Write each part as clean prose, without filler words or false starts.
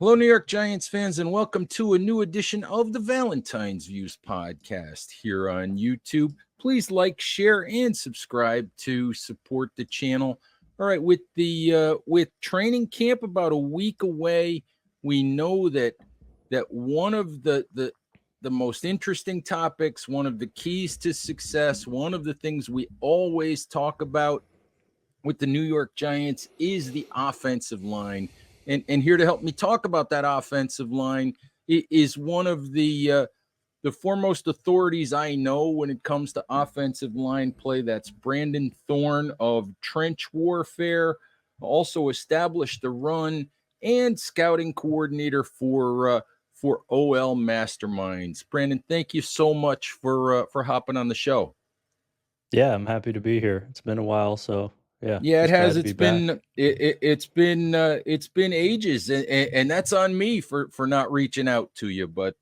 Hello, New York Giants fans, and welcome to a new edition of the Valentine's Views podcast here on YouTube. Please like, share, and subscribe to support the channel. All right, with training camp about a week away, we know that one of the most interesting topics, one of the keys to success, one of the things we always talk about with the New York Giants is the offensive line. And here to help me talk about that offensive line is one of the foremost authorities I know when it comes to offensive line play. That's Brandon Thorn of Trench Warfare, also established the run and scouting coordinator for OL Masterminds. Brandon, thank you so much for hopping on the show. Yeah, I'm happy to be here. It's been a while, so yeah, Yeah, it just glad has. to be back. It's been ages, and that's on me for not reaching out to you. But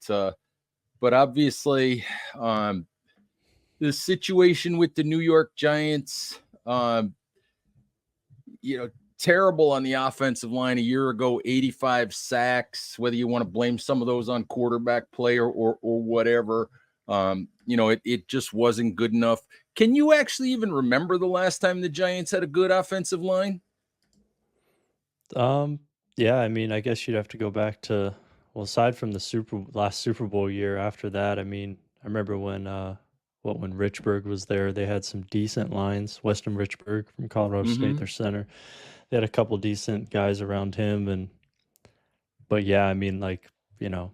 obviously, the situation with the New York Giants, terrible on the offensive line a year ago. 85 sacks. Whether you want to blame some of those on quarterback play or whatever, it just wasn't good enough. Can you actually even remember the last time the Giants had a good offensive line? Um, yeah, I mean, I guess you'd have to go back to, well, aside from the last Super Bowl year. After that, I mean, I remember when Richburg was there, they had some decent lines. Weston Richburg from Colorado State, their center, they had a couple decent guys around him, but yeah, I mean, like, you know,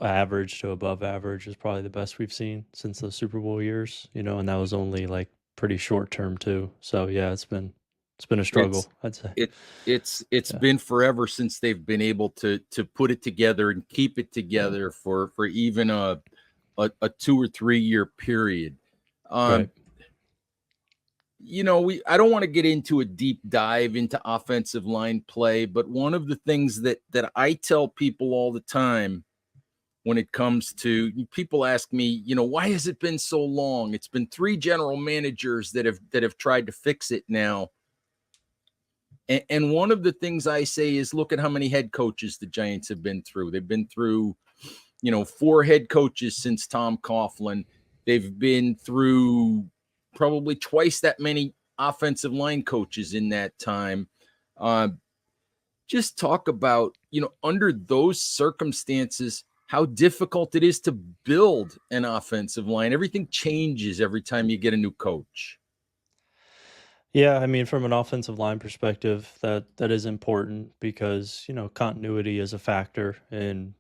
average to above average is probably the best we've seen since those Super Bowl years, and that was only like pretty short term too. So yeah, it's been a It's struggle, I'd say. it's Yeah. been forever since they've been able to put it together and keep it together for even a 2 or 3 year period. Right. I don't want to get into a deep dive into offensive line play, but one of the things that I tell people all the time when it comes to, people ask me, why has it been so long? It's been 3 general managers that have tried to fix it now. And one of the things I say is, look at how many head coaches the Giants have been through. They've been through, 4 head coaches since Tom Coughlin. They've been through probably twice that many offensive line coaches in that time. Just talk about, under those circumstances, how difficult it is to build an offensive line. Everything changes every time you get a new coach. Yeah, I mean, from an offensive line perspective, that is important because, continuity is a factor in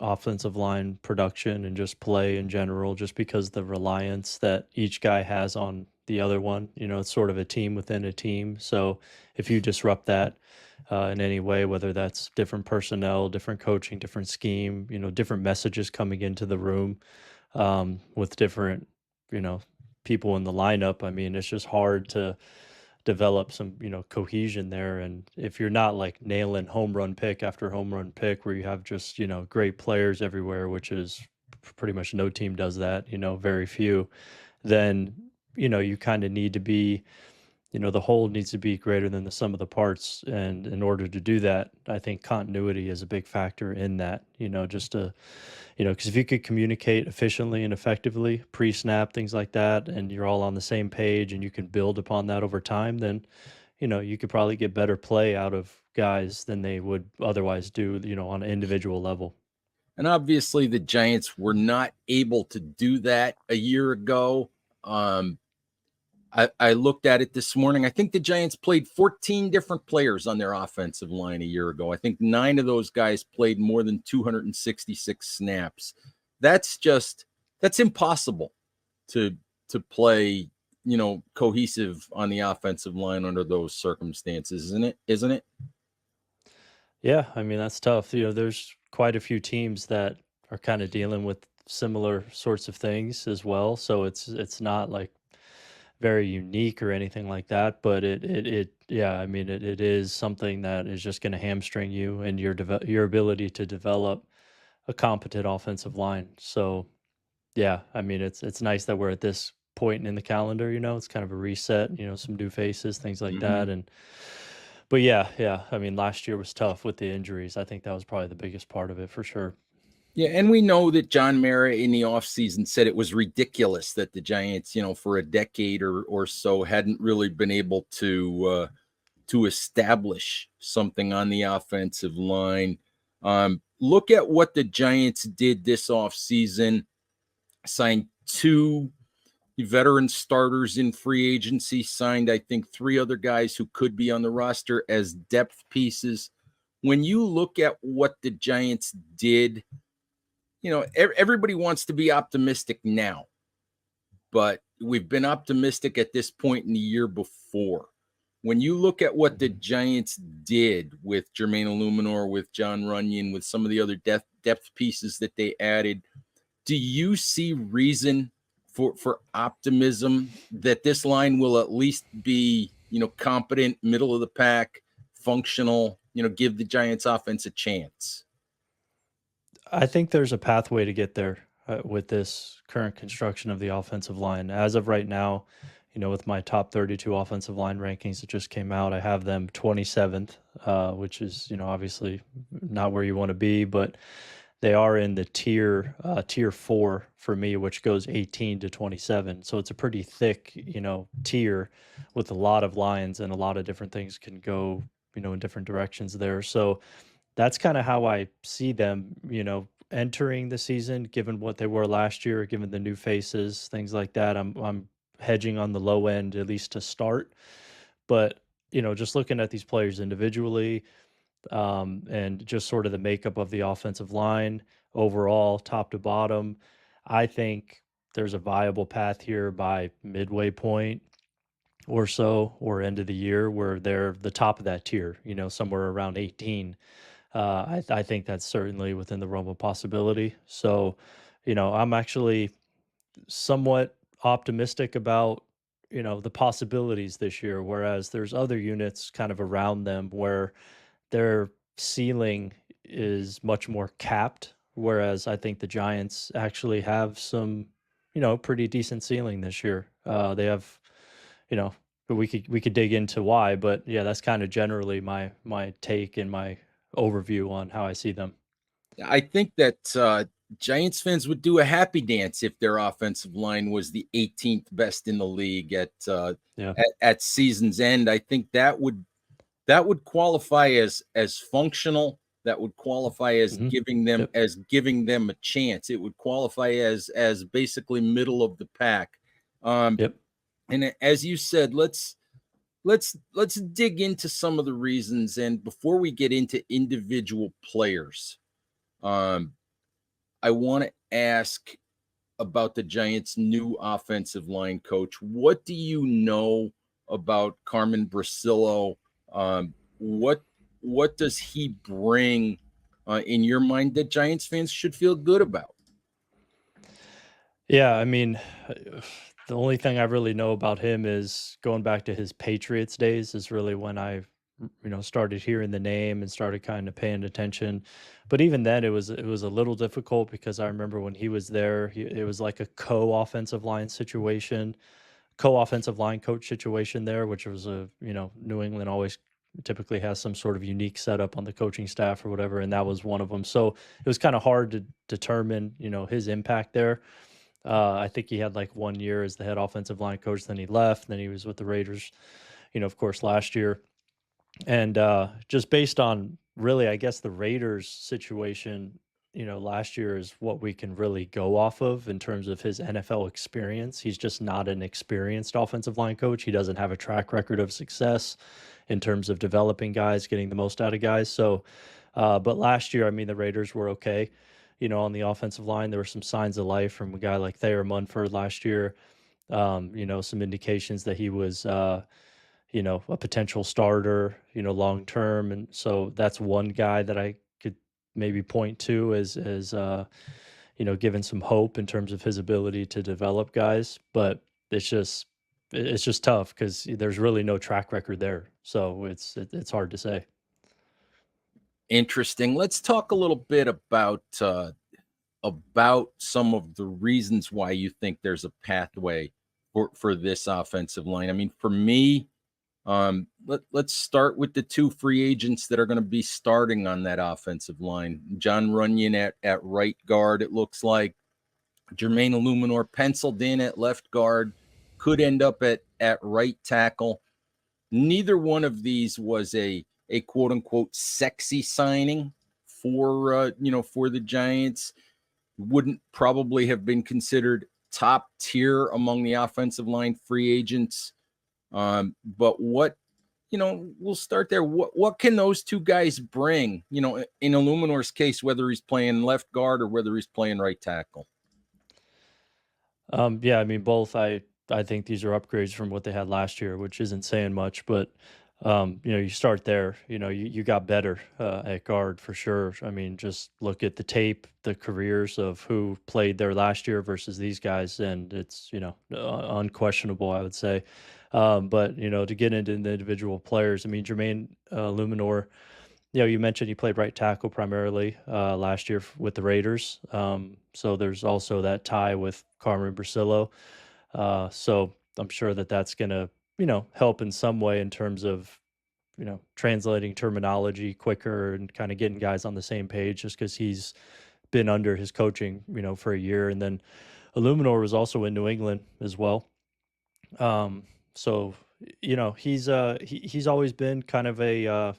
offensive line production and just play in general, just because the reliance that each guy has on the other one, it's sort of a team within a team. So if you disrupt that in any way, whether that's different personnel, different coaching, different scheme, different messages coming into the room with different, you know, people in the lineup, I mean, it's just hard to develop some, cohesion there. And if you're not like nailing home run pick after home run pick, where you have just, great players everywhere, which is pretty much no team does that, very few, then, you kind of need to be, the whole needs to be greater than the sum of the parts. And in order to do that, I think continuity is a big factor in that, just to, because if you could communicate efficiently and effectively pre-snap, things like that, and you're all on the same page and you can build upon that over time, then, you could probably get better play out of guys than they would otherwise do, on an individual level. And obviously, the Giants were not able to do that a year ago. I looked at it this morning. I think the Giants played 14 different players on their offensive line a year ago. I think 9 of those guys played more than 266 snaps. That's impossible to play, cohesive on the offensive line under those circumstances, Isn't it? Yeah, I mean, that's tough. There's quite a few teams that are kind of dealing with similar sorts of things as well. So it's not like very unique or anything like that, but yeah, I mean, it is something that is just going to hamstring you and your ability to develop a competent offensive line. So yeah, I mean, it's nice that we're at this point in the calendar. It's kind of a reset. Some new faces, things like Mm-hmm. that, But yeah. I mean, last year was tough with the injuries. I think that was probably the biggest part of it for sure. Yeah, and we know that John Mara in the offseason said it was ridiculous that the Giants, for a decade or so hadn't really been able to establish something on the offensive line. Look at what the Giants did this offseason. Signed 2 veteran starters in free agency, signed, I think, 3 other guys who could be on the roster as depth pieces. When you look at what the Giants did, everybody wants to be optimistic now, but we've been optimistic at this point in the year before. When you look at what the Giants did with Germain Lumor, with John Runyon, with some of the other depth pieces that they added, do you see reason for optimism that this line will at least be, competent, middle of the pack, functional, give the Giants offense a chance? I think there's a pathway to get there with this current construction of the offensive line. As of right now, with my top 32 offensive line rankings that just came out, I have them 27th, which is, obviously not where you want to be, but they are in the tier 4 for me, which goes 18 to 27. So it's a pretty thick, tier with a lot of lines, and a lot of different things can go, in different directions there. So that's kind of how I see them, entering the season, given what they were last year, given the new faces, things like that. I'm hedging on the low end, at least to start. But, just looking at these players individually, and just sort of the makeup of the offensive line overall, top to bottom, I think there's a viable path here by midway point or so, or end of the year, where they're the top of that tier, somewhere around 18. I think that's certainly within the realm of possibility. So, I'm actually somewhat optimistic about, the possibilities this year, whereas there's other units kind of around them where their ceiling is much more capped. Whereas I think the Giants actually have some, pretty decent ceiling this year. They have, you know, we could dig into why, but yeah, that's kind of generally my take and my overview on how I see them. I think that Giants fans would do a happy dance if their offensive line was the 18th best in the league Yeah. at season's end. I think that would qualify as functional. That would qualify as Hmm. Yep. giving them a chance. It would qualify as basically middle of the pack. Um, Yep. and as you said, let's dig into some of the reasons. And before we get into individual players, um, I want to ask about the Giants' new offensive line coach. What do you know about Carmen Brillo? What does he bring in your mind that Giants fans should feel good about? Yeah, I mean, the only thing I really know about him is going back to his Patriots days is really when I, started hearing the name and started kind of paying attention. But even then, it was a little difficult because I remember when he was there, it was like a co-offensive line situation, co-offensive line coach situation there, which was New England always typically has some sort of unique setup on the coaching staff or whatever, and that was one of them. So it was kind of hard to determine, his impact there. I think he had like 1 year as the head offensive line coach. Then he left. Then he was with the Raiders, of course, last year. And just based on really, I guess the Raiders situation, last year is what we can really go off of in terms of his NFL experience. He's just not an experienced offensive line coach. He doesn't have a track record of success in terms of developing guys, getting the most out of guys. So, but last year, I mean, the Raiders were okay. On the offensive line, there were some signs of life from a guy like Thayer Munford last year. Some indications that he was, a potential starter, long term. And so that's one guy that I could maybe point to as given some hope in terms of his ability to develop guys. But it's just tough because there's really no track record there. So it's hard to say. Interesting. Let's talk a little bit about some of the reasons why you think there's a pathway for this offensive line. I mean, for me, Let's start with the two free agents that are going to be starting on that offensive line. John Runyon at right guard, it looks like. Germain Lumor penciled in at left guard, could end up at right tackle. Neither one of these was a quote unquote sexy signing for for the Giants. Wouldn't probably have been considered top tier among the offensive line free agents. But we'll start there. What can those two guys bring? In Illuminor's case, whether he's playing left guard or whether he's playing right tackle. Yeah, I mean both. I think these are upgrades from what they had last year, which isn't saying much, but you start there. You got better at guard for sure. I mean, just look at the tape, the careers of who played there last year versus these guys, and it's unquestionable, I would say. But to get into the individual players, I mean, Jermaine Luminor. You mentioned he played right tackle primarily last year with the Raiders. So there's also that tie with Carmen Brillo. So I'm sure that that's going to, help in some way in terms of, translating terminology quicker and kind of getting guys on the same page just because he's been under his coaching, for a year. And then Illuminor was also in New England as well. So, he's always been kind of a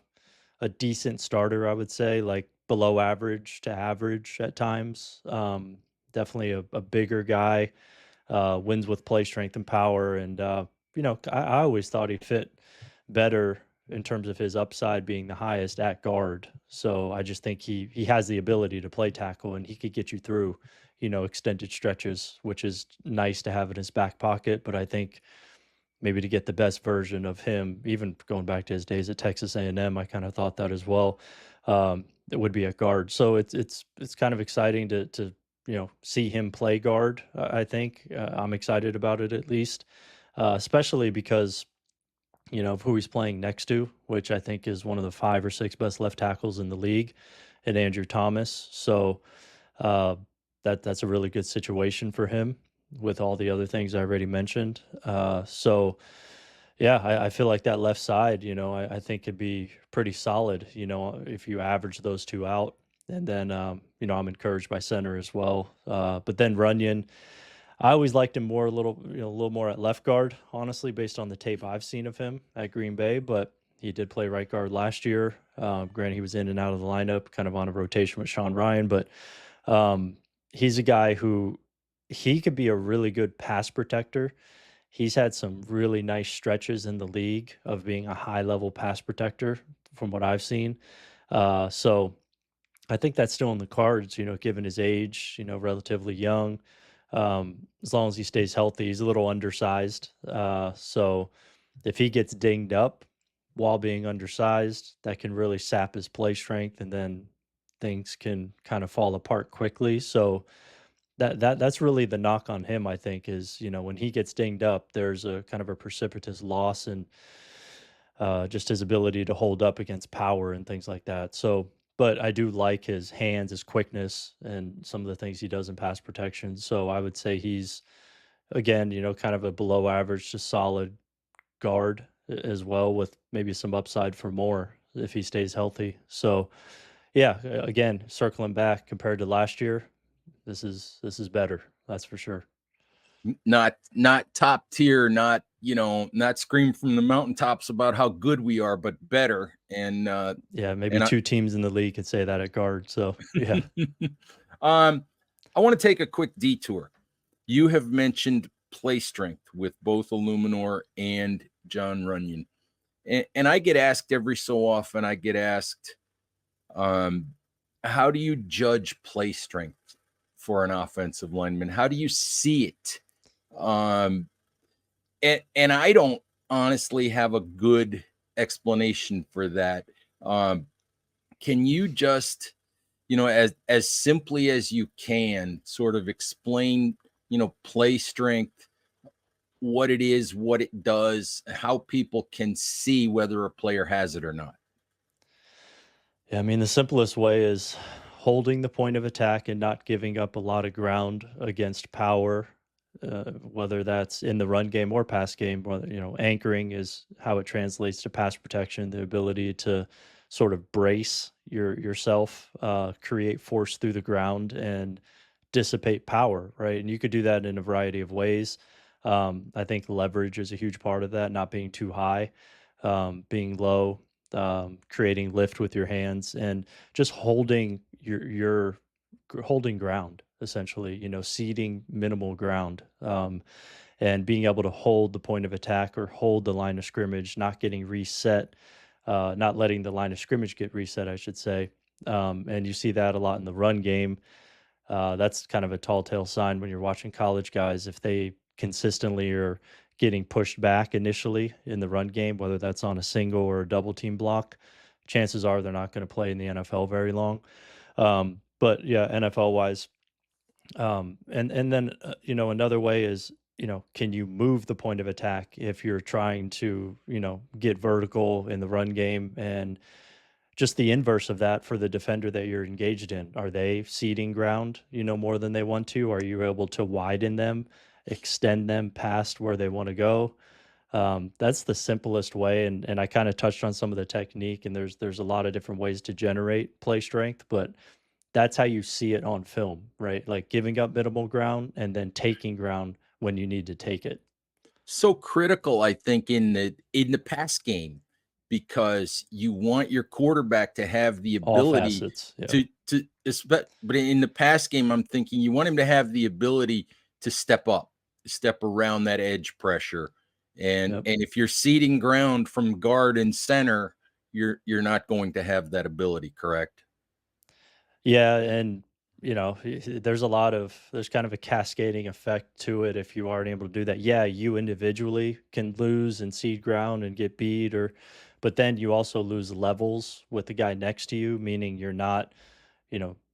decent starter, I would say, like below average to average at times. Definitely a bigger guy, wins with play strength and power. And, I always thought he fit better in terms of his upside being the highest at guard. So I just think he has the ability to play tackle and he could get you through, extended stretches, which is nice to have in his back pocket. But I think maybe to get the best version of him, even going back to his days at Texas A&M, I kind of thought that as well. It would be a guard, so it's kind of exciting to see him play guard. I think I'm excited about it at least, especially because of who he's playing next to, which I think is one of the 5 or 6 best left tackles in the league, and Andrew Thomas. So uh, that's a really good situation for him with all the other things I already mentioned. So yeah, I feel like that left side, I think could be pretty solid, if you average those two out. And then, I'm encouraged by center as well. But then Runyon, I always liked him more, a little more at left guard, honestly, based on the tape I've seen of him at Green Bay. But he did play right guard last year. Granted, he was in and out of the lineup, kind of on a rotation with Sean Ryan. But he's a guy who he could be a really good pass protector. He's had some really nice stretches in the league of being a high level pass protector from what I've seen. So I think that's still in the cards, given his age, relatively young. As long as he stays healthy, he's a little undersized. So if he gets dinged up while being undersized, that can really sap his play strength and then things can kind of fall apart quickly. So that's really the knock on him, I think, is, when he gets dinged up, there's a kind of a precipitous loss in just his ability to hold up against power and things like that. So, but I do like his hands, his quickness, and some of the things he does in pass protection. So I would say he's, again, kind of a below average to solid guard as well, with maybe some upside for more if he stays healthy. So, yeah, again, circling back compared to last year, this is better. That's for sure. Not top tier, not scream from the mountaintops about how good we are, but better. And Yeah, maybe and I, 2 teams in the league could say that at guard. So, yeah. I want to take a quick detour. You have mentioned play strength with both Illuminor and John Runyon. And I get asked every so often, I get asked, how do you judge play strength for an offensive lineman? How do you see it? And I don't honestly have a good explanation for that. Can you just, as simply as you can, sort of explain, play strength, what it is, what it does, how people can see whether a player has it or not? Yeah, I mean, the simplest way is holding the point of attack and not giving up a lot of ground against power whether that's in the run game or pass game. Whether, anchoring is how it translates to pass protection, the ability to sort of brace yourself, create force through the ground, and dissipate power, right? And you could do that in a variety of ways. I think leverage is a huge part of that, not being too high, being low, creating lift with your hands, and just holding your holding ground, essentially, ceding minimal ground, and being able to hold the point of attack or hold the line of scrimmage, not getting reset, not letting the line of scrimmage get reset, I should say. And you see that a lot in the run game. That's kind of a tall tale sign when you're watching college guys. If they consistently are getting pushed back initially in the run game, whether that's on a single or a double team block, chances are they're not going to play in the NFL very long. But yeah, NFL wise, and then another way is, can you move the point of attack if you're trying to get vertical in the run game, and just the inverse of that for the defender that you're engaged in. Are they ceding ground, more than they want to? Are you able to widen them, extend them past where they want to go? That's the simplest way, and I kind of touched on some of the technique, and there's a lot of different ways to generate play strength, but that's how you see it on film, right? Like giving up minimal ground and then taking ground when you need to take it. So critical, I think, in the pass game, because you want your quarterback to have the All ability facets. Yeah. but in the pass game, I'm thinking you want him to have the ability to step up, step around that edge pressure. And Yep. and if you're ceding ground from guard and center, you're not going to have that ability, correct? Yeah, and there's kind of a cascading effect to it if you aren't able to do that. Yeah, you individually can lose and cede ground and get beat, but then you also lose levels with the guy next to you, meaning you're not,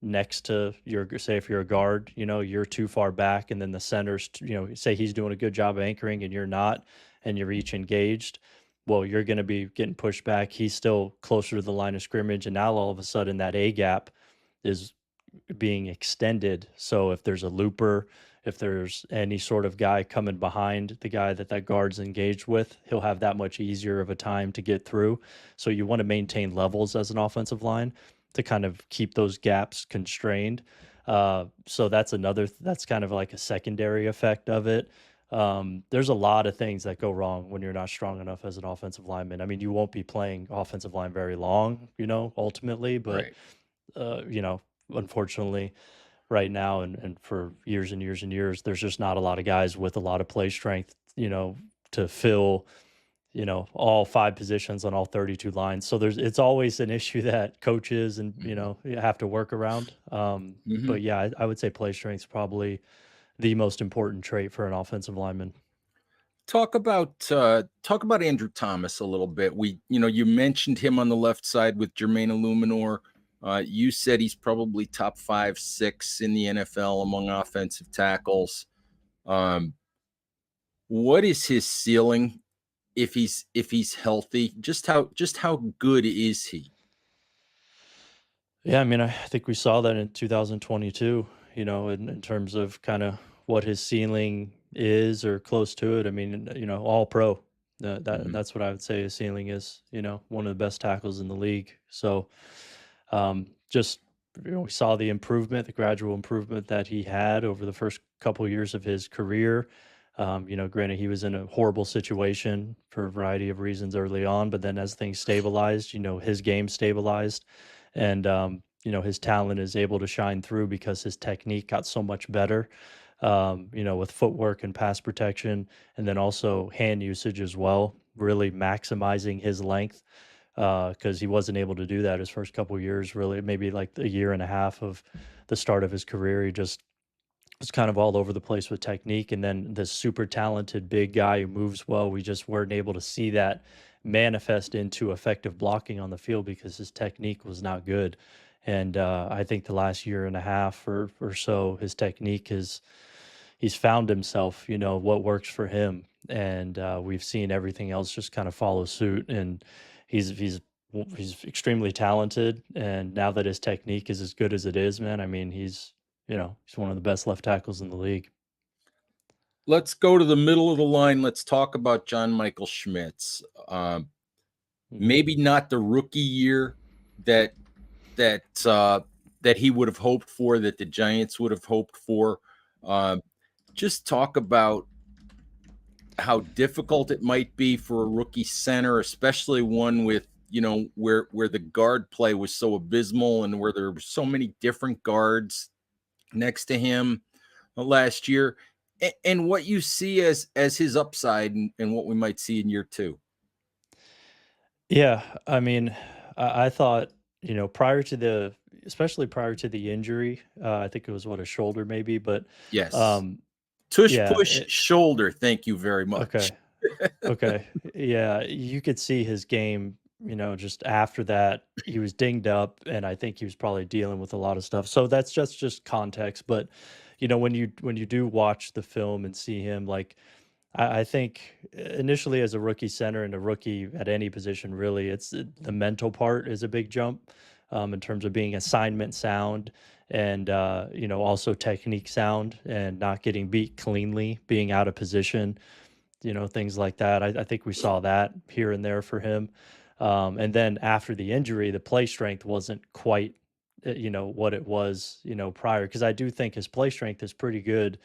next to say if you're a guard, you're too far back, and then the center's, say he's doing a good job anchoring and you're not, and you're each engaged. Well, you're going to be getting pushed back. He's still closer to the line of scrimmage, and now all of a sudden that A gap is being extended. So if there's a looper, if there's any sort of guy coming behind the guy that guard's engaged with, he'll have that much easier of a time to get through. So you want to maintain levels as an offensive line to kind of keep those gaps constrained. So that's kind of like a secondary effect of it. There's a lot of things that go wrong when you're not strong enough as an offensive lineman. I mean, you won't be playing offensive line very long, ultimately, but Right. uh, you know, unfortunately, right now and for years and years and years, there's just not a lot of guys with a lot of play strength, to fill, all five positions on all 32 lines. So it's always an issue that coaches and, Mhm. you have to work around. But Mhm. yeah, I would say play strength is probably the most important trait for an offensive lineman. Talk about Andrew Thomas a little bit. You mentioned him on the left side with Germain Lumor. You said he's probably top 5, 6 in the NFL among offensive tackles. Um, what is his ceiling if he's healthy? Just how good is he? Yeah, I mean, I think we saw that in 2022, in terms of kind of what his ceiling is or close to it. I mean, all pro. Mhm. That's what I would say his ceiling is, one of the best tackles in the league. So, just, we saw the improvement, the gradual improvement that he had over the first couple years of his career. Granted, he was in a horrible situation for a variety of reasons early on, but then as things stabilized, his game stabilized, and his talent is able to shine through because his technique got so much better. With footwork and pass protection, and then also hand usage as well, really maximizing his length, because he wasn't able to do that his first couple of years, really, maybe like a year and a half of the start of his career. He just was kind of all over the place with technique. And then this super talented big guy who moves well, we just weren't able to see that manifest into effective blocking on the field because his technique was not good. And I think the last year and a half or so, his technique is he's found himself, what works for him. And we've seen everything else just kind of follow suit. And he's he's he's extremely talented. And now that his technique is as good as it is, man, I mean, he's one of the best left tackles in the league. let's go to the middle of the line. Let's talk about John Michael Schmitz. Mhm. Maybe not the rookie year that that uh, that he would have hoped for, that the Giants would have hoped for. Uh, just talk about how difficult it might be for a rookie center, especially one with where the guard play was so abysmal and where there were so many different guards next to him last year, and what you see as his upside and what we might see in year two. Yeah, I mean, I thought, prior to especially prior to the injury, I think it was what, a shoulder maybe, but Yes, um, tush yeah, push shoulder. Thank you very much. okay. Okay. Yeah, you could see his game, just after that, he was dinged up and I think he was probably dealing with a lot of stuff. So that's just context, but when you do watch the film and see him, like, I think initially as a rookie center and a rookie at any position, really, it's the mental part is a big jump, in terms of being assignment sound and also technique sound and not getting beat cleanly, being out of position, things like that. I think we saw that here and there for him. And then after the injury, the play strength wasn't quite, what it was, prior. Because I do think his play strength is pretty good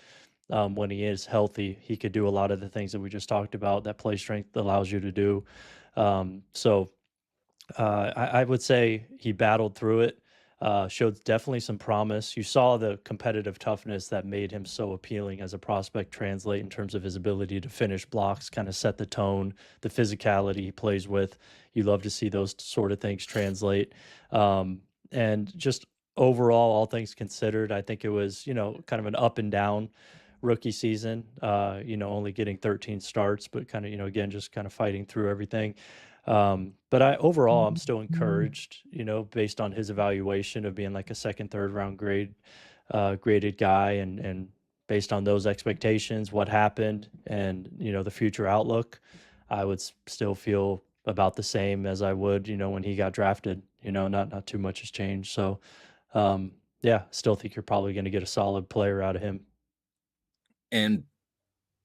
when he is healthy. He could do a lot of the things that we just talked about that play strength allows you to do. So I would say he battled through it, showed definitely some promise. You saw the competitive toughness that made him so appealing as a prospect translate in terms of his ability to finish blocks, kind of set the tone, the physicality he plays with. You love to see those sort of things translate. And just overall, all things considered, I think it was, kind of an up and down rookie season, only getting 13 starts, but kind of, again, just kind of fighting through everything. But overall, I'm still encouraged, based on his evaluation of being like a second, third round graded guy, and based on those expectations, what happened, and the future outlook, I would still feel about the same as I would, when he got drafted. Not too much has changed. So, yeah, still think you're probably going to get a solid player out of him. And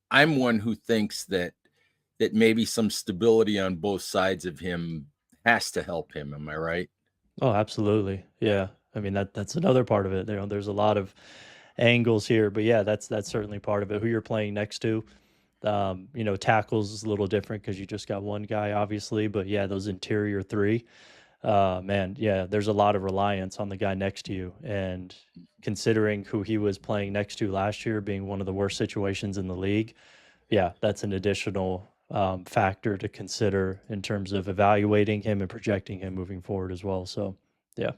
I'm one who thinks that maybe some stability on both sides of him has to help him. Am I right? Oh, absolutely. Yeah. I mean, that's another part of it. There's a lot of angles here, but yeah, that's certainly part of it. Who you're playing next to, tackles is a little different because you just got one guy, obviously. But yeah, those interior three, man, yeah, there's a lot of reliance on the guy next to you. And considering who he was playing next to last year, being one of the worst situations in the league, yeah, that's an additional factor to consider in terms of evaluating him and projecting him moving forward as well. So, yeah,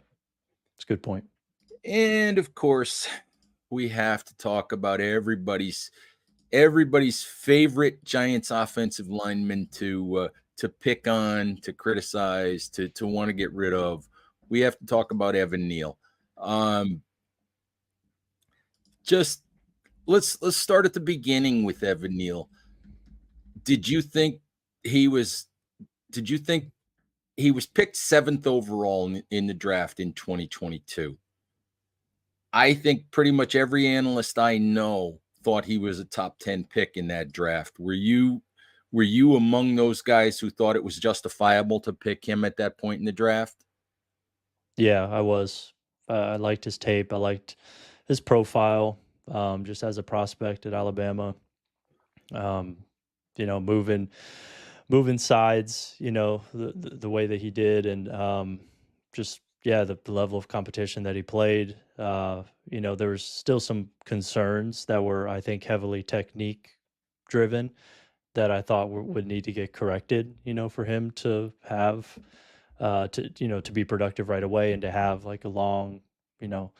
it's a good point. And of course, we have to talk about everybody's favorite Giants offensive lineman to pick on, to criticize, to want to get rid of. We have to talk about Evan Neal. Um, just let's start at the beginning with Evan Neal. Did you think he was? Did you think he was picked seventh overall in the draft in 2022? I think pretty much every analyst I know thought he was a top 10 pick in that draft. Were you among those guys who thought it was justifiable to pick him at that point in the draft? Yeah, I was. I liked his tape. I liked his profile, just as a prospect at Alabama. Um, moving sides, the way that he did, and just yeah, the level of competition that he played. There was still some concerns that were, I think, heavily technique driven that I thought would need to get corrected. For him to have to be productive right away and to have like a long, you know,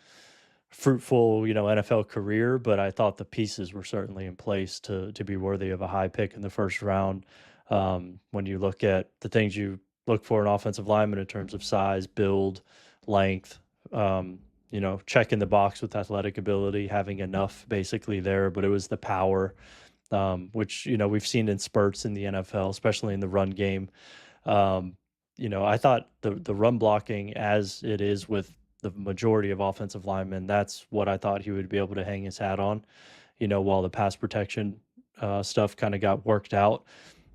fruitful, NFL career. But I thought the pieces were certainly in place to be worthy of a high pick in the first round. When you look at the things you look for in offensive lineman in terms of size, build, length, checking the box with athletic ability, having enough basically there, but it was the power, which we've seen in spurts in the NFL, especially in the run game. Um, I thought the run blocking, as it is with the majority of offensive linemen, that's what I thought he would be able to hang his hat on. While the pass protection stuff kind of got worked out.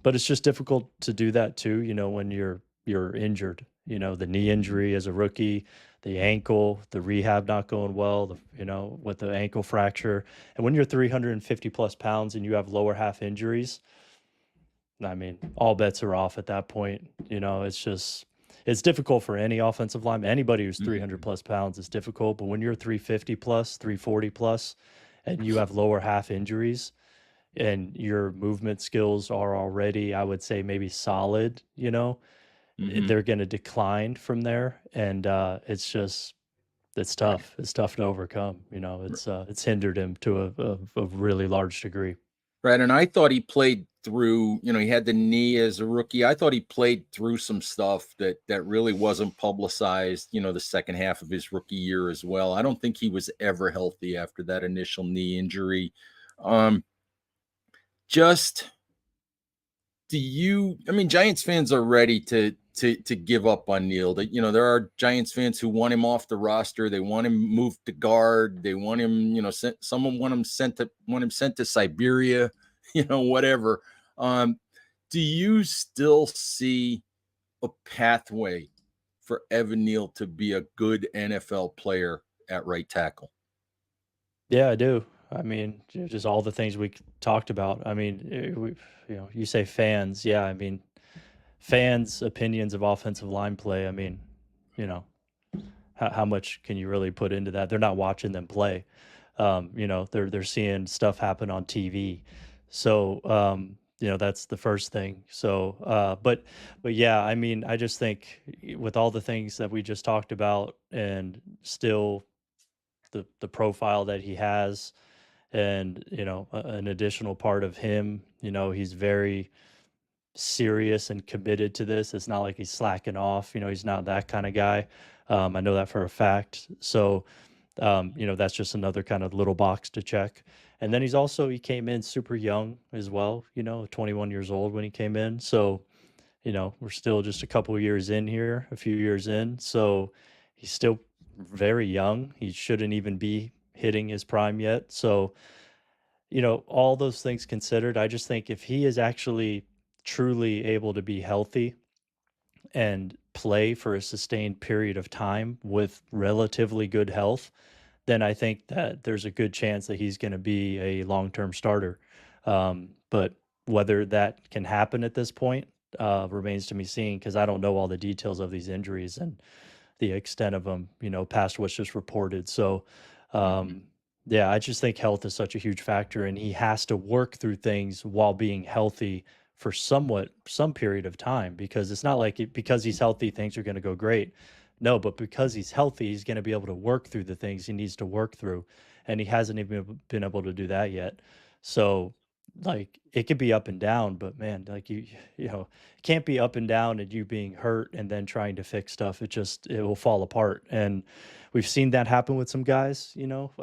But it's just difficult to do that too, when you're injured. The knee Mhm. injury as a rookie, the ankle, the rehab not going well, with the ankle fracture. And when you're 350 plus pounds and you have lower half injuries, I mean, all bets are off at that point. It's difficult for any offensive lineman. Anybody who's 300 Mhm. plus pounds is difficult. But when you're 350 plus, 340 plus, and you have lower half injuries, and your movement skills are already, I would say, maybe solid, Mhm. they're going to decline from there. And it's Right. tough. It's tough to overcome. It's hindered him to a really large degree. Right, and I thought he played through, he had the knee as a rookie. I thought he played through some stuff that really wasn't publicized, the second half of his rookie year as well. I don't think he was ever healthy after that initial knee injury. Um, just I mean, Giants fans are ready to give up on Neil. That there are Giants fans who want him off the roster. They want him moved to guard. They want him, someone want him sent to Siberia, whatever. Um, do you still see a pathway for Evan Neal to be a good NFL player at right tackle? Yeah, I do. I mean, just all the things we talked about. I mean, you say fans. Yeah, I mean, fans' opinions of offensive line play. I mean, you know, how much can you really put into that? They're not watching them play. They're seeing stuff happen on TV. So, that's the first thing. So, but yeah, I mean, I just think with all the things that we just talked about, and still the profile that he has, and an additional part of him, he's very serious and committed to this. It's not like he's slacking off. He's not that kind of guy. I know that for a fact. So, that's just another kind of little box to check. And then he came in super young as well, 21 years old when he came in. So, we're still just a couple years in here, a few years in. So he's still very young. He shouldn't even be hitting his prime yet. So, all those things considered, I just think if he is actually truly able to be healthy and play for a sustained period of time with relatively good health, then I think that there's a good chance that he's going to be a long-term starter. But whether that can happen at this point remains to be seen, because I don't know all the details of these injuries and the extent of them, past what's just reported. So, Mhm. um, yeah, I just think health is such a huge factor, and he has to work through things while being healthy for some period of time, because it's not like because he's healthy, things are going to go great. No, but because he's healthy, he's going to be able to work through the things he needs to work through, and he hasn't even been able to do that yet. So, like, it could be up and down, but man, like it can't be up and down and you being hurt and then trying to fix stuff. It will fall apart. And we've seen that happen with some guys,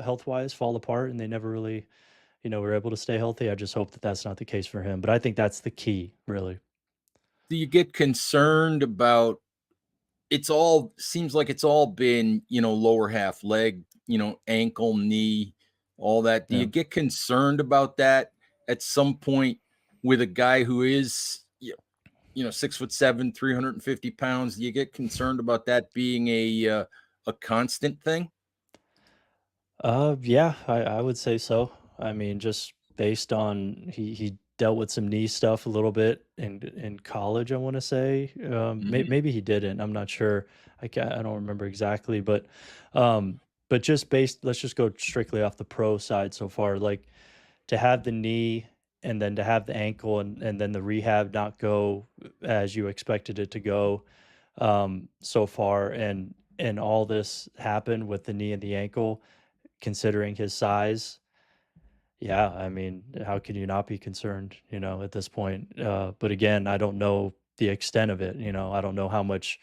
health wise, fall apart, and they never really, were able to stay healthy. I just hope that that's not the case for him. But I think that's the key, really. Do you get concerned about it's all seems like it's all been, lower half leg, ankle, knee, all that. Do you Yeah. get concerned about that at some point with a guy who is, 6'7", 350 pounds? Do you get concerned about that being a constant thing? Yeah, I would say so. I mean, just based on he dealt with some knee stuff a little bit in college, I want to say. Hmm. Maybe he didn't. I'm not sure. I don't remember exactly, um, but just based. Let's just go strictly off the pro side so far. Like, to have the knee and then to have the ankle, and then the rehab not go as you expected it to go, so far, and all this happened with the knee and the ankle, considering his size. Yeah, I mean, how can you not be concerned, at this point? But again, I don't know the extent of it. I don't know how much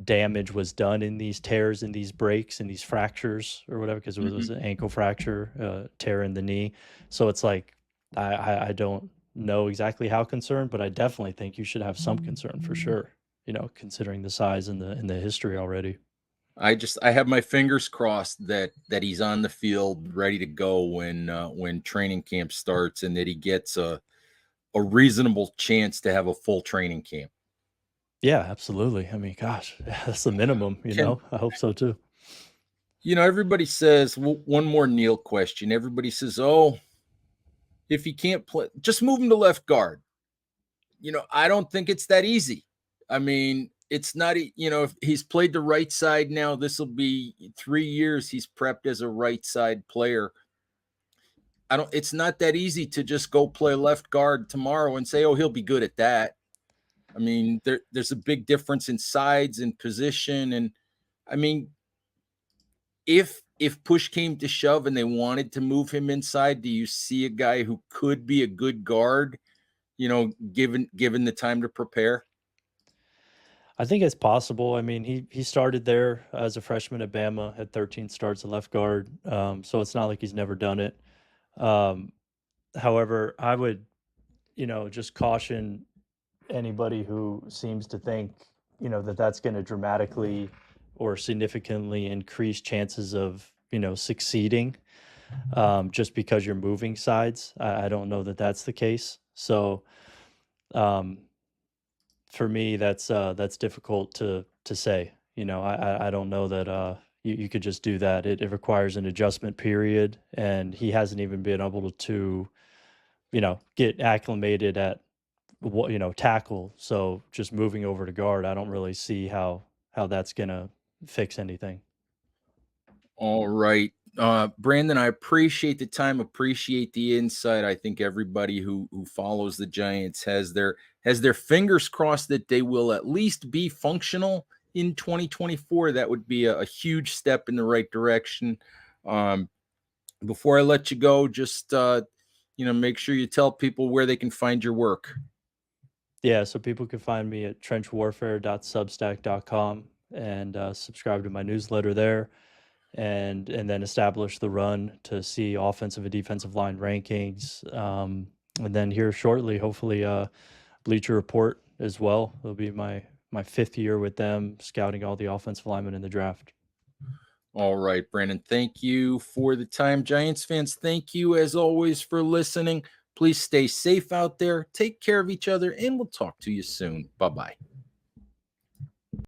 damage was done in these tears and these breaks and these fractures or whatever, because it was Hmm. an ankle fracture, tear in the knee. So it's like, I don't know exactly how concerned, but I definitely think you should have some concern for sure, considering the size and the history already. I have my fingers crossed that he's on the field ready to go when training camp starts, and that he gets a reasonable chance to have a full training camp. Yeah, absolutely. I mean, gosh, that's the minimum, Can I hope so too. everybody says, well, one more Neil question. Everybody says, "Oh, if he can't play, just move him to left guard." I don't think it's that easy. I mean, it's not, if he's played the right side now, this will be 3 years he's prepped as a right side player. It's not that easy to just go play left guard tomorrow and say, "Oh, he'll be good at that." I mean, there's a big difference in sides and position. And I mean, if push came to shove and they wanted to move him inside, do you see a guy who could be a good guard, given the time to prepare? I think it's possible. I mean, he started there as a freshman at Bama, had 13 starts at left guard, so it's not like he's never done it. Um, However, I would, just caution anybody who seems to think, that that's going to dramatically or significantly increase chances of, succeeding, just because you're moving sides. I don't know that that's the case. So, um, for me, that's difficult to say. I don't know that you could just do that. It requires an adjustment period, and he hasn't even been able to get acclimated at what tackle. So just moving over to guard, I don't really see how that's gonna fix anything. All right. Brandon, I appreciate the time, appreciate the insight. I think everybody who follows the Giants has their fingers crossed that they will at least be functional in 2024. That would be a huge step in the right direction. Um, Before I let you go, just make sure you tell people where they can find your work. Yeah, so people can find me at trenchwarfare.substack.com and subscribe to my newsletter there, and then establish the run to see offensive and defensive line rankings. And then here shortly, hopefully, Bleacher Report as well. It'll be my fifth year with them, scouting all the offensive linemen in the draft. All right, Brandon, thank you for the time. Giants fans, thank you as always for listening. Please stay safe out there, take care of each other, and we'll talk to you soon. Bye bye.